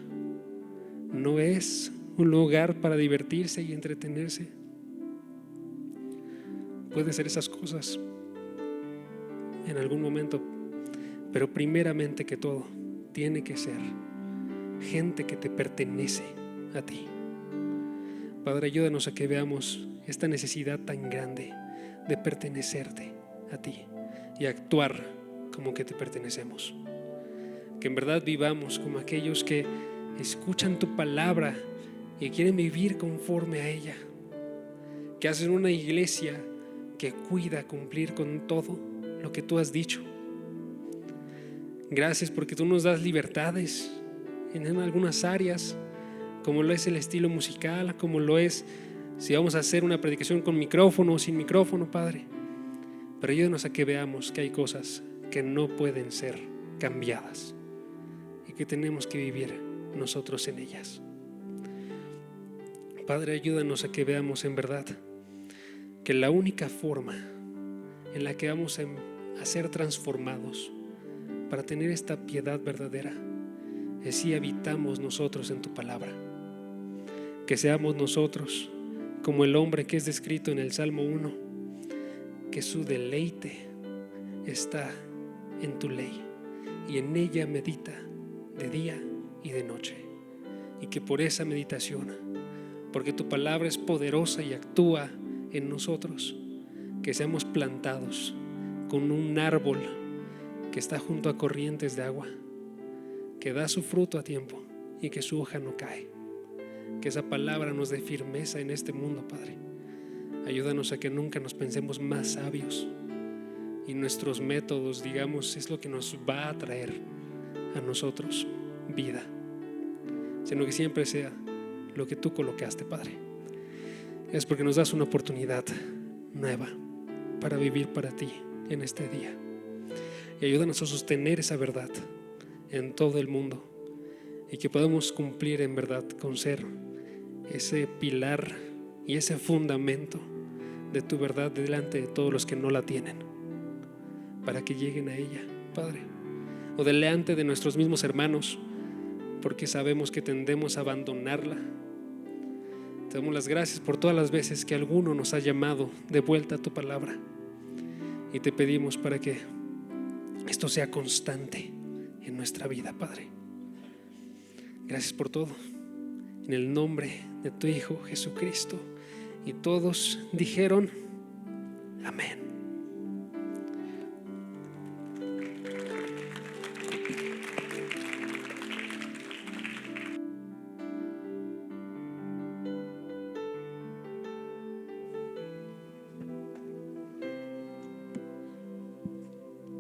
no es un lugar para divertirse y entretenerse. Puede ser esas cosas en algún momento, pero primeramente que todo tiene que ser gente que te pertenece a ti. Padre, ayúdanos a que veamos esta necesidad tan grande de pertenecerte a ti y actuar como que te pertenecemos. Que en verdad vivamos como aquellos que escuchan tu palabra y quieren vivir conforme a ella. Que hacen una iglesia que cuida cumplir con todo lo que tú has dicho. Gracias porque tú nos das libertades en algunas áreas, como lo es el estilo musical, como lo es si vamos a hacer una predicación con micrófono o sin micrófono, Padre. Pero ayúdanos a que veamos que hay cosas que no pueden ser cambiadas y que tenemos que vivir nosotros en ellas. Padre, ayúdanos a que veamos en verdad que la única forma en la que vamos a ser transformados para tener esta piedad verdadera es si habitamos nosotros en tu palabra. Que seamos nosotros como el hombre que es descrito en el Salmo 1, que su deleite está en tu ley y en ella medita de día y de noche, y que por esa meditación, porque tu palabra es poderosa y actúa en nosotros, que seamos plantados con un árbol que está junto a corrientes de agua, que da su fruto a tiempo y que su hoja no cae. Que esa palabra nos dé firmeza en este mundo, Padre. Ayúdanos a que nunca nos pensemos más sabios y nuestros métodos, digamos, es lo que nos va a traer a nosotros vida, sino que siempre sea lo que tú colocaste, Padre. Es porque nos das una oportunidad nueva para vivir para ti en este día, y ayúdanos a sostener esa verdad en todo el mundo, y que podamos cumplir en verdad con ser ese pilar y ese fundamento de tu verdad delante de todos los que no la tienen, para que lleguen a ella, Padre, o delante de nuestros mismos hermanos, porque sabemos que tendemos a abandonarla. Te damos las gracias por todas las veces que alguno nos ha llamado de vuelta a tu palabra, y te pedimos para que esto sea constante en nuestra vida, Padre. Gracias por todo, en el nombre de tu Hijo Jesucristo. Y todos dijeron amén.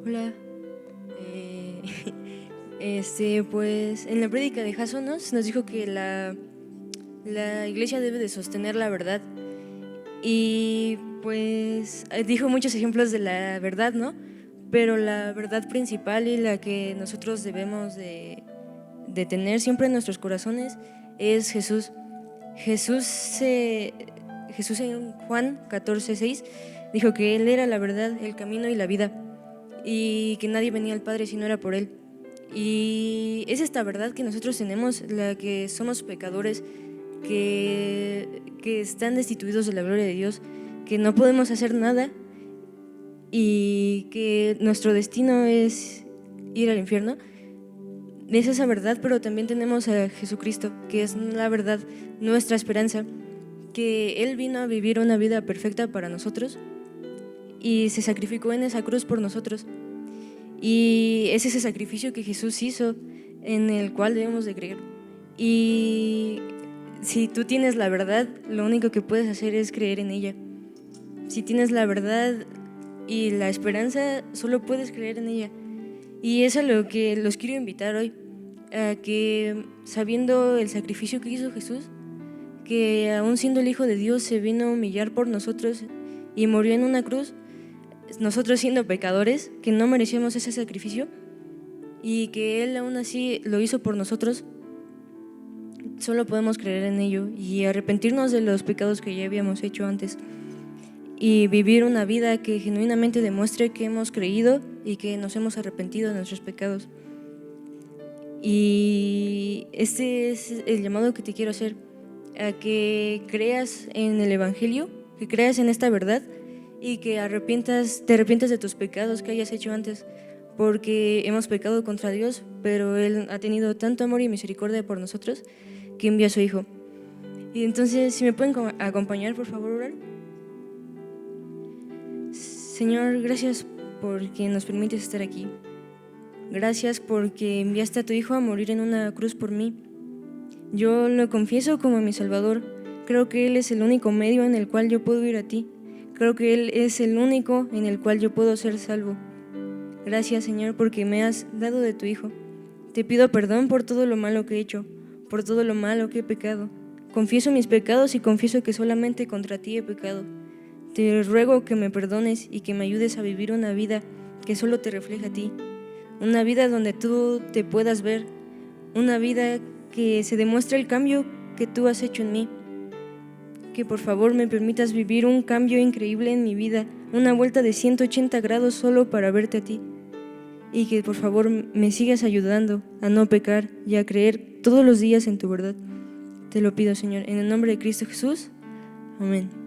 Hola. Pues en la prédica de Jason nos dijo que la iglesia debe de sostener la verdad, y pues dijo muchos ejemplos de la verdad, ¿no? Pero la verdad principal y la que nosotros debemos de tener siempre en nuestros corazones es Jesús. Jesús en Juan 14:6 dijo que Él era la verdad, el camino y la vida, y que nadie venía al Padre si no era por Él. Y es esta verdad que nosotros tenemos, la que somos pecadores, que están destituidos de la gloria de Dios, que no podemos hacer nada y que nuestro destino es ir al infierno. Es esa verdad, pero también tenemos a Jesucristo, que es la verdad, nuestra esperanza, que Él vino a vivir una vida perfecta para nosotros y se sacrificó en esa cruz por nosotros. Y es ese sacrificio que Jesús hizo, en el cual debemos de creer. Y si tú tienes la verdad, lo único que puedes hacer es creer en ella. Si tienes la verdad y la esperanza, solo puedes creer en ella. Y es a lo que los quiero invitar hoy, a que, sabiendo el sacrificio que hizo Jesús, que aún siendo el Hijo de Dios se vino a humillar por nosotros y murió en una cruz, nosotros siendo pecadores, que no merecíamos ese sacrificio, y que Él aún así lo hizo por nosotros, solo podemos creer en ello y arrepentirnos de los pecados que ya habíamos hecho antes y vivir una vida que genuinamente demuestre que hemos creído y que nos hemos arrepentido de nuestros pecados. Y este es el llamado que te quiero hacer, a que creas en el Evangelio, que creas en esta verdad y que te arrepientas de tus pecados que hayas hecho antes, porque hemos pecado contra Dios, pero Él ha tenido tanto amor y misericordia por nosotros que envió a su Hijo. Y entonces, si me pueden acompañar, por favor, orar. Señor, gracias porque nos permites estar aquí. Gracias porque enviaste a tu Hijo a morir en una cruz por mí. Yo lo confieso como mi Salvador. Creo que Él es el único medio en el cual yo puedo ir a ti. Creo que Él es el único en el cual yo puedo ser salvo. Gracias, Señor, porque me has dado de tu Hijo. Te pido perdón por todo lo malo que he hecho, por todo lo malo que he pecado. Confieso mis pecados y confieso que solamente contra ti he pecado. Te ruego que me perdones y que me ayudes a vivir una vida que solo te refleja a ti. Una vida donde tú te puedas ver. Una vida que se demuestre el cambio que tú has hecho en mí. Que por favor me permitas vivir un cambio increíble en mi vida, una vuelta de 180 grados solo para verte a ti. Y que por favor me sigas ayudando a no pecar y a creer todos los días en tu verdad. Te lo pido, Señor, en el nombre de Cristo Jesús. Amén.